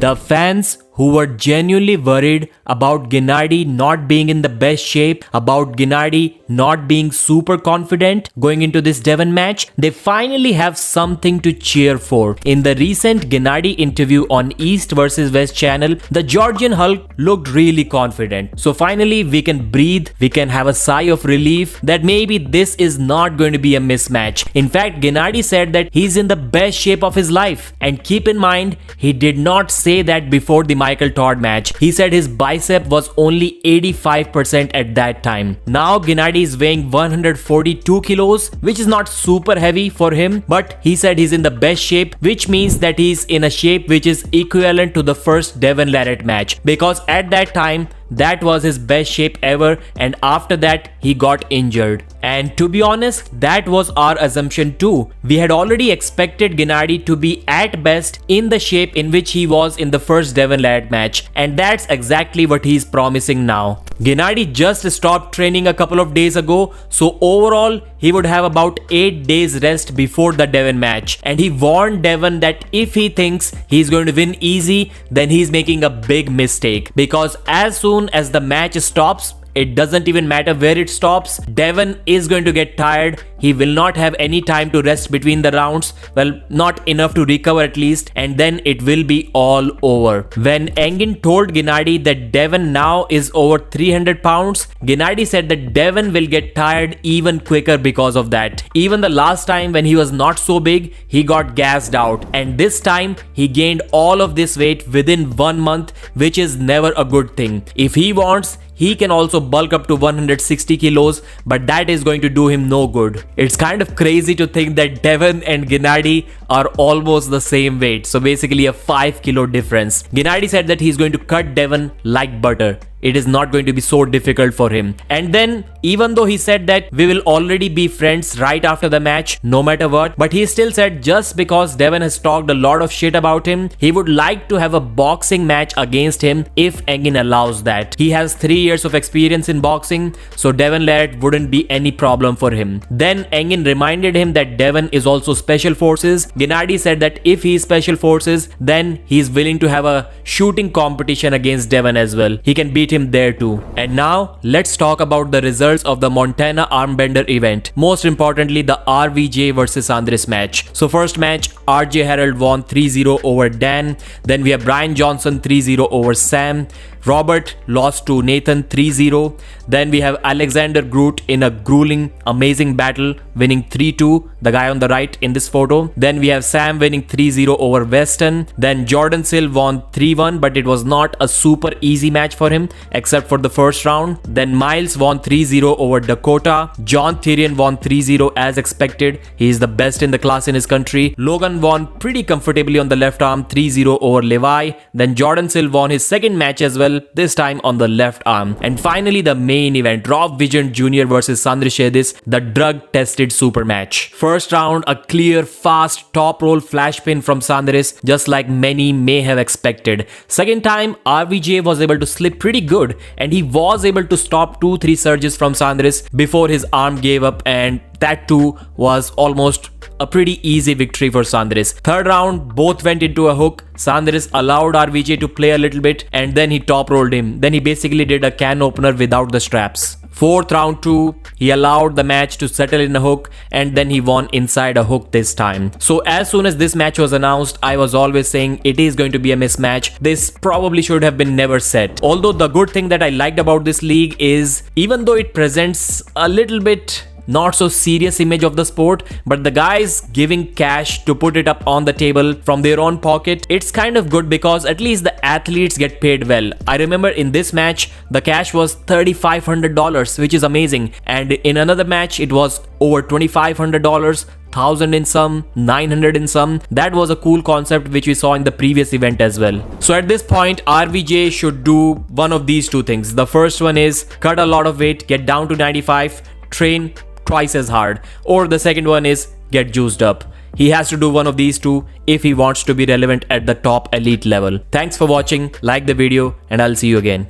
The fans who were genuinely worried about Genadi not being in the best shape, about Genadi not being super confident going into this Devon match, they finally have something to cheer for. In the recent Genadi interview on East vs West channel, the Georgian Hulk looked really confident. So finally we can breathe, we can have a sigh of relief that maybe this is not going to be a mismatch. In fact, Genadi said that he's in the best shape of his life. And keep in mind, he did not say that before the Michael Todd match. He said his bicep was only 85% at that time. Now Genadi is weighing 142 kilos, which is not super heavy for him, but he said he's in the best shape, which means that he's in a shape which is equivalent to the first Devon Larratt match, because at that time that was his best shape ever, and after that he got injured. And to be honest, that was our assumption too. We had already expected Genadi to be at best in the shape in which he was in the first Devon Larratt match, and that's exactly what he's promising now. Genadi just stopped training a couple of days ago, so overall he would have about 8 days rest before the Devon match, and he warned Devon that if he thinks he's going to win easy, then he's making a big mistake, because as soon as the match stops, it doesn't even matter where it stops, Devon is going to get tired. He will not have any time to rest between the rounds, well, not enough to recover at least, and then it will be all over. When Engin told Genadi that Devon now is over 300 pounds, Genadi said that Devon will get tired even quicker because of that. Even the last time when he was not so big, he got gassed out, and this time he gained all of this weight within 1 month, which is never a good thing. If he wants, he can also bulk up to 160 kilos, but that is going to do him no good. It's kind of crazy to think that Devon and Genadi are almost the same weight, so basically a 5 kilo difference. Genadi said that he's going to cut Devon like butter. It is not going to be so difficult for him. And then, even though he said that we will already be friends right after the match, no matter what, but he still said just because Devon has talked a lot of shit about him, he would like to have a boxing match against him if Engin allows that. He has 3 years of experience in boxing, so Devon Larratt wouldn't be any problem for him. Then Engin reminded him that Devon is also special forces. Genadi said that if he is special forces, then he's willing to have a shooting competition against Devon as well. He can beat him there too. And now let's talk about the results of the Montana Armbender event. Most importantly, the RVJ versus Andres match. So first match, RJ Herald won 3-0 over Dan. Then we have Brian Johnson 3-0 over Sam. Robert lost to Nathan 3-0. Then we have Alexander Groot in a grueling, amazing battle, winning 3-2, the guy on the right in this photo. Then we have Sam winning 3-0 over Weston. Then Jordan Sill won 3-1, but it was not a super easy match for him, except for the first round. Then Miles won 3-0 over Dakota. John Tyrion won 3-0 as expected. He is the best in the class in his country. Logan won pretty comfortably on the left arm, 3-0 over Levi. Then Jordan Sill won his second match as well, this time on the left arm. And finally the main event, Rob Vigent Jr. versus Sandrishedis, the drug tested super match. First round, a clear, fast top roll flash pin from Sandris, just like many may have expected. Second time, RVJ was able to slip pretty good, and he was able to stop 2-3 surges from Sandris before his arm gave up, and that too was almost a pretty easy victory for Sandris. Third round, both went into a hook. Sandris allowed RVJ to play a little bit, and then he top rolled him. Then he basically did a can opener without the straps. Fourth round too, he allowed the match to settle in a hook, and then he won inside a hook this time. So as soon as this match was announced, I was always saying it is going to be a mismatch. This probably should have been never set. Although the good thing that I liked about this league is, even though it presents a little bit not so serious image of the sport, but the guys giving cash to put it up on the table from their own pocket, it's kind of good because at least the athletes get paid well. I remember in this match, the cash was $3,500, which is amazing. And in another match, it was over $2,500, 1,000 in some, 900 in some. That was a cool concept which we saw in the previous event as well. So at this point, RVJ should do one of these two things. The first one is cut a lot of weight, get down to 95, train twice as hard, or the second one is get juiced up. He has to do one of these two if he wants to be relevant at the top elite level. Thanks for watching, like the video, and I'll see you again.